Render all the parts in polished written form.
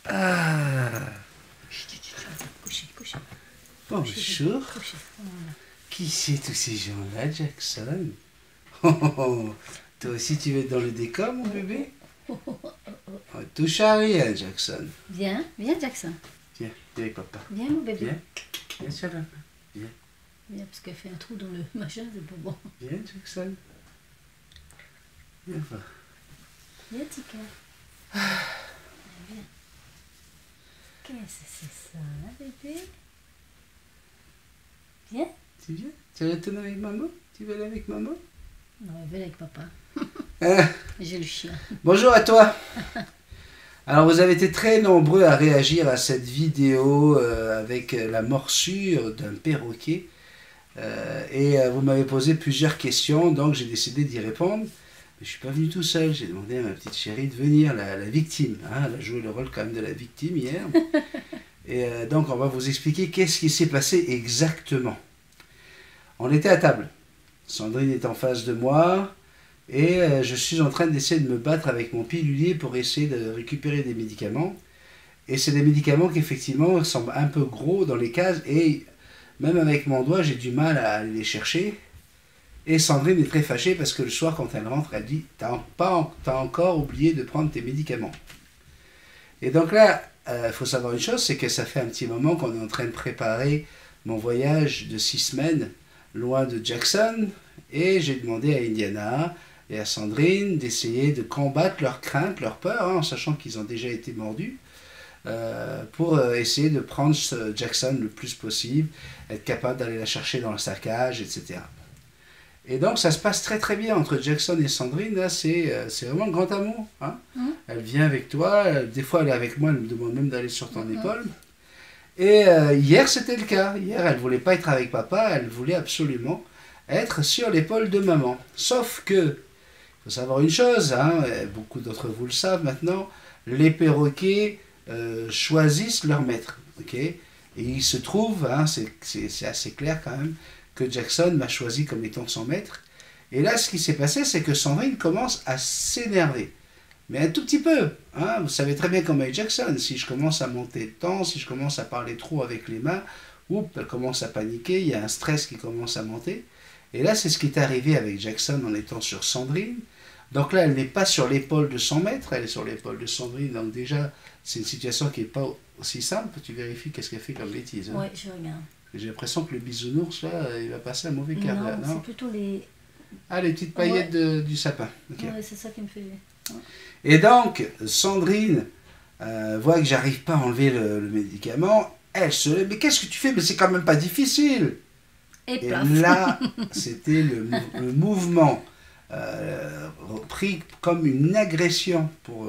Ah, Couchez, couchez. bonjour. Couchez. Voilà. Qui c'est tous ces gens-là, Jackson? Oh, oh, oh. Toi aussi tu veux être dans le décor, mon bébé? On touche à rien, Jackson. Viens, viens Jackson. Viens, viens avec papa. Viens mon bébé. Viens, viens sur la main. Viens parce qu'elle fait un trou dans le machin, c'est pas bon. Viens, Jackson. Viens voir. Viens Tika. Viens. Qu'est-ce que c'est ça, hein, bébé? Viens. Tu viens? Tu retournes avec maman? Tu veux aller avec maman? Non, viens avec papa. Ah. J'ai le chien. Bonjour à toi. Alors vous avez été très nombreux à réagir à cette vidéo avec la morsure d'un perroquet et vous m'avez posé plusieurs questions, donc j'ai décidé d'y répondre. Mais je suis pas venu tout seul, j'ai demandé à ma petite chérie de venir, la victime. Hein, elle a joué le rôle quand même de la victime hier. Et donc on va vous expliquer qu'est-ce qui s'est passé exactement. On était à table. Sandrine est en face de moi. Et je suis en train d'essayer de me battre avec mon pilulier pour essayer de récupérer des médicaments. Et c'est des médicaments qui effectivement semblent un peu gros dans les cases. Et même avec mon doigt, j'ai du mal à aller les chercher. Et Sandrine est très fâchée parce que le soir, quand elle rentre, elle dit « T'as encore oublié de prendre tes médicaments. » Et donc là, il faut savoir une chose, c'est que ça fait un petit moment qu'on est en train de préparer mon voyage de 6 semaines loin de Jackson. Et j'ai demandé à Indiana et à Sandrine d'essayer de combattre leurs craintes, leurs peurs, hein, en sachant qu'ils ont déjà été mordus, pour essayer de prendre Jackson le plus possible, être capable d'aller la chercher dans le saccage, etc. Et donc ça se passe très très bien entre Jackson et Sandrine, là c'est vraiment le grand amour. Hein. Elle vient avec toi, des fois elle est avec moi, elle me demande même d'aller sur ton épaule. Et hier c'était le cas, hier elle ne voulait pas être avec papa, elle voulait absolument être sur l'épaule de maman. Sauf que, il faut savoir une chose, hein, beaucoup d'entre vous le savent maintenant, les perroquets choisissent leur maître. Okay, et il se trouve, hein, c'est assez clair quand même, que Jackson m'a choisi comme étant son maître. Et là, ce qui s'est passé, c'est que Sandrine commence à s'énerver. Mais un tout petit peu. Hein, vous savez très bien comment est Jackson. Si je commence à monter le temps, si je commence à parler trop avec les mains, elle commence à paniquer, il y a un stress qui commence à monter. Et là, c'est ce qui est arrivé avec Jackson en étant sur Sandrine. Donc là, elle n'est pas sur l'épaule de son maître, elle est sur l'épaule de Sandrine. Donc déjà, c'est une situation qui n'est pas aussi simple. Tu vérifies qu'est-ce qu'elle fait comme bêtise. Hein. Oui, je regarde. J'ai l'impression que le bisounours, là, il va passer un mauvais quart d'heure. Non, c'est plutôt les... Ah, les petites paillettes du sapin. Okay. Oui, c'est ça qui me fait... Ouais. Et donc, Sandrine voit que j'arrive pas à enlever le médicament. Elle se lève, mais qu'est-ce que tu fais? Mais c'est quand même pas difficile. Et là, c'était le mouvement pris comme une agression pour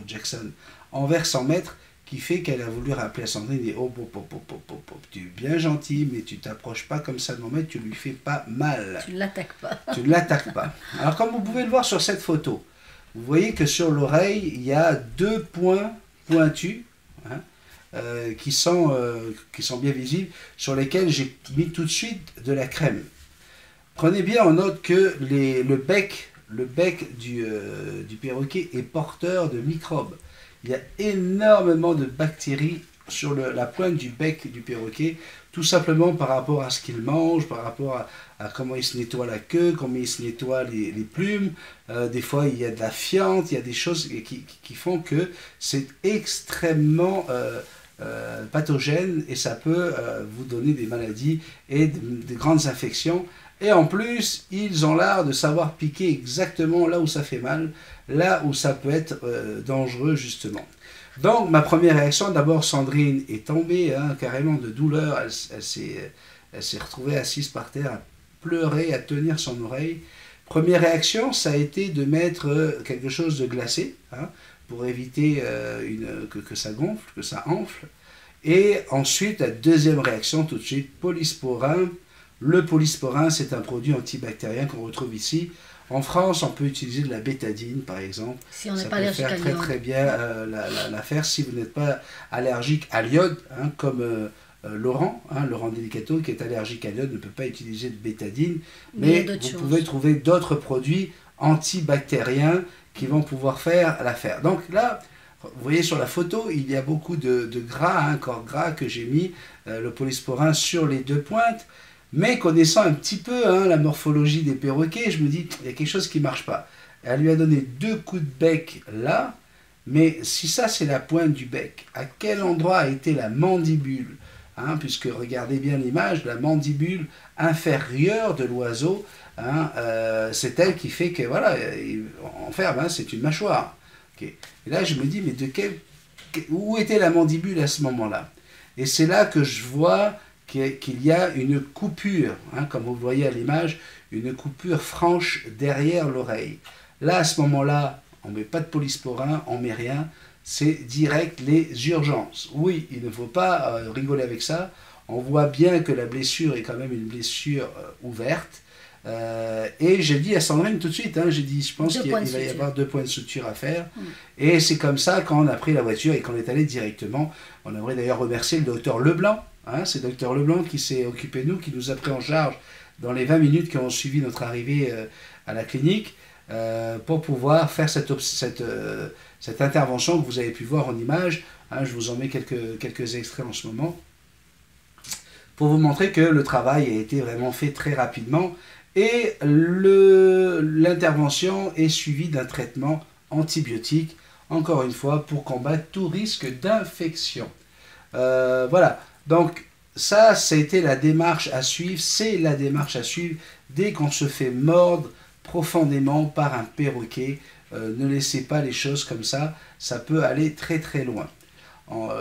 Jackson envers son maître, qui fait qu'elle a voulu rappeler à Sandrine et oh, tu es bien gentil, mais tu t'approches pas comme ça de mon maître, tu lui fais pas mal. Tu l'attaques pas. Tu ne l'attaques pas. Alors, comme vous pouvez le voir sur cette photo, vous voyez que sur l'oreille, il y a 2 points pointus, hein, qui sont bien visibles, sur lesquels j'ai mis tout de suite de la crème. Prenez bien en note que le bec du perroquet est porteur de microbes. Il y a énormément de bactéries sur la pointe du bec du perroquet, tout simplement par rapport à ce qu'il mange, par rapport à comment il se nettoie la queue, comment il se nettoie les plumes. Des fois, il y a de la fiente, il y a des choses qui font que c'est extrêmement pathogène et ça peut vous donner des maladies et des grandes infections. Et en plus, ils ont l'art de savoir piquer exactement là où ça fait mal, là où ça peut être dangereux justement. Donc ma première réaction, d'abord Sandrine est tombée hein, carrément de douleur, elle s'est retrouvée assise par terre à pleurer, à tenir son oreille. Première réaction, ça a été de mettre quelque chose de glacé, hein, pour éviter que ça gonfle, que ça enfle. Et ensuite, la deuxième réaction, tout de suite, polysporin. Le polysporin, c'est un produit antibactérien qu'on retrouve ici. En France, on peut utiliser de la bétadine, par exemple. Si on n'est ça pas peut allergique faire à très l'iode. très bien l'affaire si vous n'êtes pas allergique à l'iode, hein, comme Laurent, hein, Laurent Delicato, qui est allergique à l'iode, ne peut pas utiliser de bétadine. Mais vous pouvez trouver d'autres produits antibactériens qui vont pouvoir faire l'affaire. Donc là, Vous voyez sur la photo, il y a beaucoup de gras, hein, corps gras que j'ai mis, le polysporin sur les deux pointes. Mais connaissant un petit peu hein, la morphologie des perroquets, je me dis, il y a quelque chose qui ne marche pas. Elle lui a donné 2 coups de bec là, mais si ça c'est la pointe du bec, à quel endroit a été la mandibule hein, puisque regardez bien l'image, la mandibule inférieure de l'oiseau, hein, c'est elle qui fait que, voilà, en ferme, hein, c'est une mâchoire. Okay. Et là je me dis, mais où était la mandibule à ce moment-là? Et c'est là que je vois qu'il y a une coupure, hein, comme vous le voyez à l'image, une coupure franche derrière l'oreille. Là, à ce moment-là, on ne met pas de polysporin, on ne met rien, c'est direct les urgences. Oui, il ne faut pas rigoler avec ça. On voit bien que la blessure est quand même une blessure ouverte. Et j'ai dit à Sandrine tout de suite, hein, j'ai dit, je pense qu'il va y avoir 2 points de suture à faire. Et c'est comme ça, quand on a pris la voiture et qu'on est allé directement, on aimerait d'ailleurs remercier le docteur Leblanc. Hein, c'est le docteur Leblanc qui s'est occupé de nous, qui nous a pris en charge dans les 20 minutes qui ont suivi notre arrivée à la clinique. Pour pouvoir faire cette intervention que vous avez pu voir en image. Hein, je vous en mets quelques extraits en ce moment, pour vous montrer que le travail a été vraiment fait très rapidement, et l'intervention est suivie d'un traitement antibiotique, encore une fois, pour combattre tout risque d'infection. Voilà, donc ça a été la démarche à suivre, c'est la démarche à suivre dès qu'on se fait mordre profondément par un perroquet. Ne laissez pas les choses comme ça peut aller très très loin.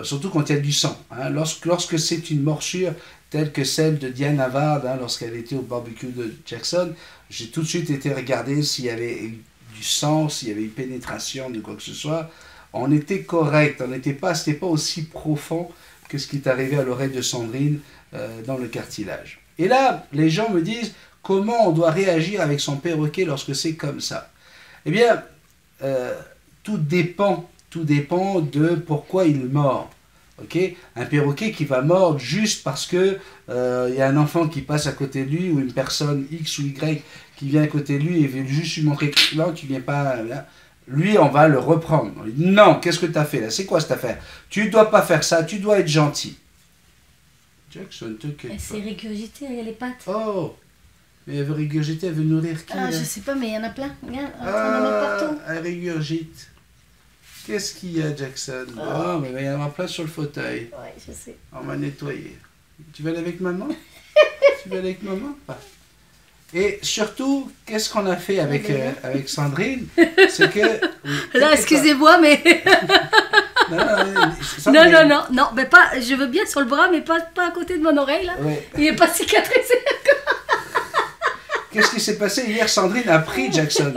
Surtout quand il y a du sang. Hein. Lorsque c'est une morsure telle que celle de Diane Havard, hein, lorsqu'elle était au barbecue de Jackson, j'ai tout de suite été regarder s'il y avait eu du sang, s'il y avait eu pénétration de quoi que ce soit. On était correct, c'était pas aussi profond que ce qui est arrivé à l'oreille de Sandrine dans le cartilage. Et là, les gens me disent, comment on doit réagir avec son perroquet lorsque c'est comme ça? Eh bien, tout dépend de pourquoi il mord. Okay, un perroquet qui va mordre juste parce que y a un enfant qui passe à côté de lui, ou une personne X ou Y qui vient à côté de lui et veut juste lui montrer que là, tu viens pas là. Lui, on va le reprendre. On lui dit, non, qu'est-ce que tu as fait là? C'est quoi cette affaire? Tu ne dois pas faire ça, tu dois être gentil. Jackson, elle s'est régurgitée, il y a les pattes. Oh, mais elle veut régurgiter, elle veut nourrir qui? Ah, je sais pas, mais il y en a plein. Regarde, on en a partout. Elle régurgite. Qu'est-ce qu'il y a, Jackson? Oh, mais il va y en avoir plein sur le fauteuil. Oui, je sais. On va nettoyer. Tu vas aller avec maman? Tu vas aller avec maman? Et surtout, qu'est-ce qu'on a fait avec Sandrine? C'est que... Là, excusez-moi, mais... Non, mais pas, je veux bien sur le bras, mais pas à côté de mon oreille, là. Ouais. Il n'est pas cicatrisé. Qu'est-ce qui s'est passé hier? Sandrine a pris Jackson.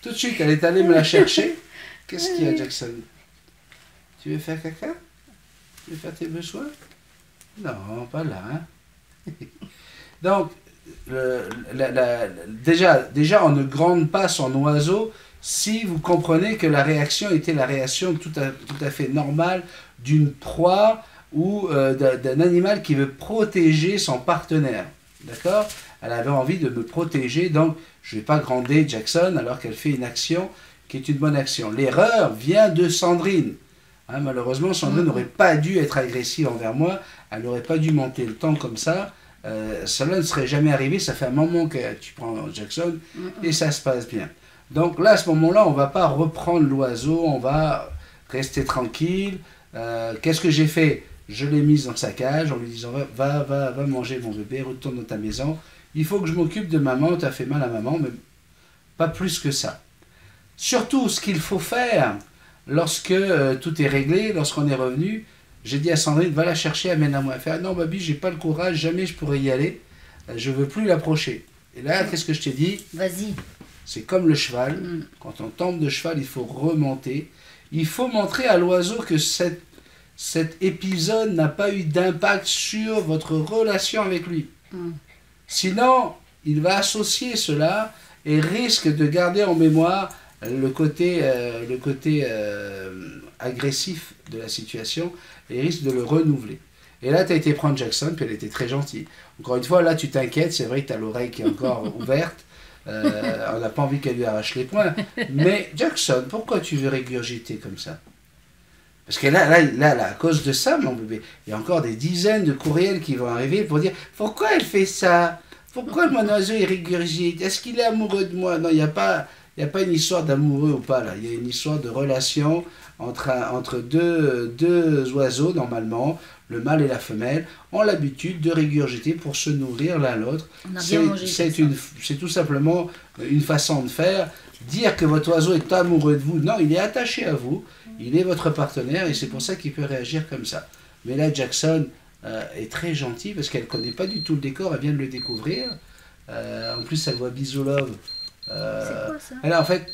Tout de suite, elle est allée me la chercher. Qu'est-ce qu'il y a, Jackson? Tu veux faire caca? Tu veux faire tes besoins? Non, pas là. Hein? Donc, déjà, on ne gronde pas son oiseau si vous comprenez que la réaction était la réaction tout à fait normale d'une proie ou d'un animal qui veut protéger son partenaire. D'accord? Elle avait envie de me protéger, donc je ne vais pas gronder Jackson alors qu'elle fait une action qui est une bonne action. L'erreur vient de Sandrine. Hein, malheureusement, Sandrine n'aurait pas dû être agressive envers moi, elle n'aurait pas dû monter le temps comme ça. Cela ne serait jamais arrivé, ça fait un moment que tu prends Jackson et ça se passe bien. Donc là, à ce moment-là, on ne va pas reprendre l'oiseau, on va rester tranquille. Qu'est-ce que j'ai fait? Je l'ai mise dans sa cage en lui disant va manger mon bébé, retourne dans ta maison. Il faut que je m'occupe de maman, tu as fait mal à maman, mais pas plus que ça. Surtout, ce qu'il faut faire lorsque tout est réglé, lorsqu'on est revenu, j'ai dit à Sandrine, va la chercher, amène-la-moi. Elle fait, ah non, Babi, j'ai pas le courage, jamais je pourrais y aller, je veux plus l'approcher. Et là, qu'est-ce que je t'ai dit? Vas-y. C'est comme le cheval, quand on tombe de cheval, il faut remonter. Il faut montrer à l'oiseau que cet épisode n'a pas eu d'impact sur votre relation avec lui. Sinon, il va associer cela et risque de garder en mémoire le côté agressif de la situation et risque de le renouveler. Et là, tu as été prendre Jackson, puis elle était très gentille. Encore une fois, là, tu t'inquiètes, c'est vrai que tu as l'oreille qui est encore ouverte. On n'a pas envie qu'elle lui arrache les poings. Mais Jackson, pourquoi tu veux régurgiter comme ça? Parce que là, à cause de ça, mon bébé, il y a encore des dizaines de courriels qui vont arriver pour dire pourquoi elle fait ça? Pourquoi mon oiseau il régurgite? Est-ce qu'il est amoureux de moi? Non, il n'y a pas une histoire d'amoureux ou pas là. Il y a une histoire de relation entre deux oiseaux, normalement. Le mâle et la femelle ont l'habitude de régurgiter pour se nourrir l'un l'autre. C'est tout simplement une façon de faire. Dire que votre oiseau est amoureux de vous, non, il est attaché à vous, il est votre partenaire et c'est pour ça qu'il peut réagir comme ça. Mais là, Jackson est très gentille parce qu'elle ne connaît pas du tout le décor, elle vient de le découvrir. En plus, elle voit Bisou Love. C'est quoi ça? Elle a en fait,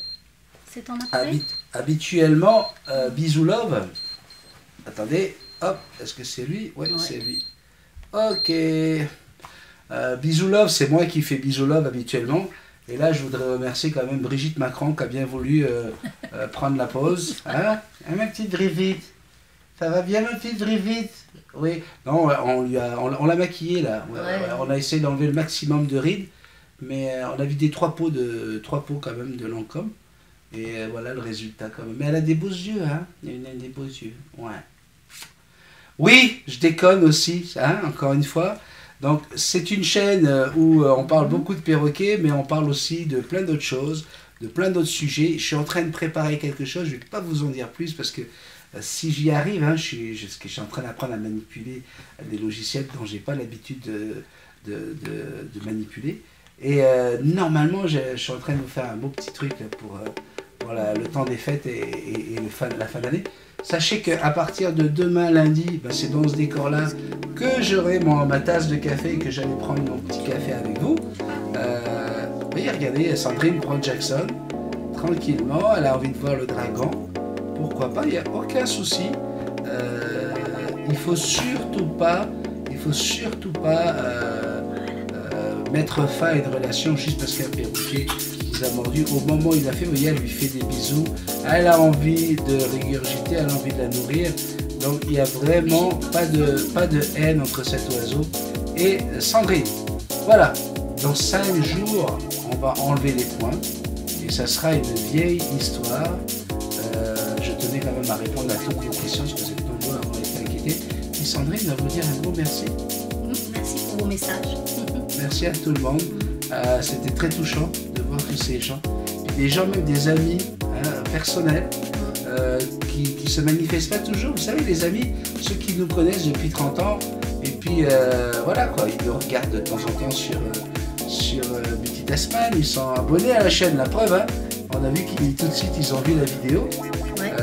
c'est ton appareil? habituellement, Bisou Love, attendez, hop, est-ce que c'est lui? Ouais, c'est lui. Ok. Bisou Love, c'est moi qui fais Bisou Love habituellement. Et là, je voudrais remercier quand même Brigitte Macron qui a bien voulu prendre la pause. Hein, ma petite Brigitte? Ça va bien, ma petite Brigitte? Oui. Non, on l'a maquillée là. On a essayé d'enlever le maximum de rides. Mais on a vu des trois pots quand même de Lancôme. Et voilà le résultat quand même. Mais elle a des beaux yeux, hein. Elle a des beaux yeux. Ouais. Oui, je déconne aussi, hein, encore une fois. Donc, c'est une chaîne où on parle beaucoup de perroquets, mais on parle aussi de plein d'autres choses, de plein d'autres sujets. Je suis en train de préparer quelque chose, je ne vais pas vous en dire plus parce que si j'y arrive, hein, je suis en train d'apprendre à manipuler des logiciels dont je n'ai pas l'habitude de manipuler. Et normalement, je suis en train de vous faire un beau petit truc là, pour le temps des fêtes et la fin d'année. Sachez qu'à partir de demain lundi, c'est dans ce décor-là que j'aurai ma tasse de café et que j'allais prendre mon petit café avec vous. Oui, regardez, Sandrine prend Jackson tranquillement. Elle a envie de voir le dragon. Pourquoi pas, il n'y a aucun souci. Il faut surtout pas mettre fin à une relation juste parce qu'un perroquet vous a mordu. Au moment où il a fait, vous voyez, elle lui fait des bisous. Elle a envie de régurgiter, elle a envie de la nourrir. Donc il n'y a vraiment pas de haine entre cet oiseau et Sandrine. Voilà, dans 5 jours, on va enlever les points et ça sera une vieille histoire. Je tenais quand même à répondre à toutes vos questions parce que vous êtes nombreux à avoir été inquiétés. Et Sandrine va vous dire un gros merci. Merci pour vos messages. Merci à tout le monde. C'était très touchant de voir tous ces gens. Et des gens, même des amis personnels, qui ne se manifestent pas toujours. Vous savez, les amis, ceux qui nous connaissent depuis 30 ans, et puis voilà quoi, ils nous regardent de temps en temps sur Beauty Tasman, ils sont abonnés à la chaîne, la preuve, hein. On a vu qu'ils tout de suite ils ont vu la vidéo. Ouais.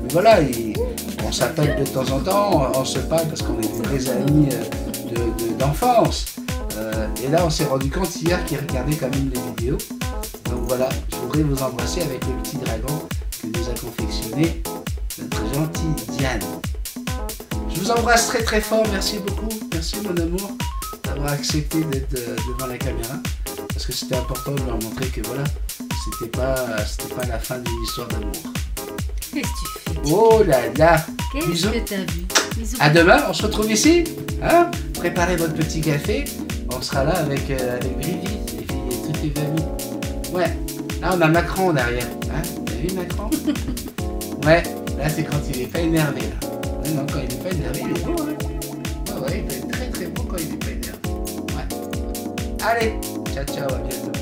Mais voilà, on s'appelle de temps en temps, on se parle parce qu'on est des vrais amis d'enfance. Et là, on s'est rendu compte hier qu'ils regardaient quand même les vidéos. Donc voilà, je voudrais vous embrasser avec le petit dragon que nous a confectionné notre gentille Diane. Je vous embrasse très très fort, merci beaucoup. Merci mon amour d'avoir accepté d'être devant la caméra. Parce que c'était important de leur montrer que voilà, c'était pas la fin d'une histoire d'amour. Qu'est-ce que tu fais? Oh là là! Qu'est-ce que t'as vu? Bisous. À demain, on se retrouve ici. Hein? Préparez votre petit café. On sera là avec Brigitte et toutes les familles. Ouais, là on a Macron derrière. Hein? T'as vu Macron? Ouais, là c'est quand il est pas énervé. Là. Ouais, non, quand il est pas énervé, il est beau. Hein? Ouais, il peut être très très beau quand il est pas énervé. Ouais. Allez, ciao ciao, à bientôt.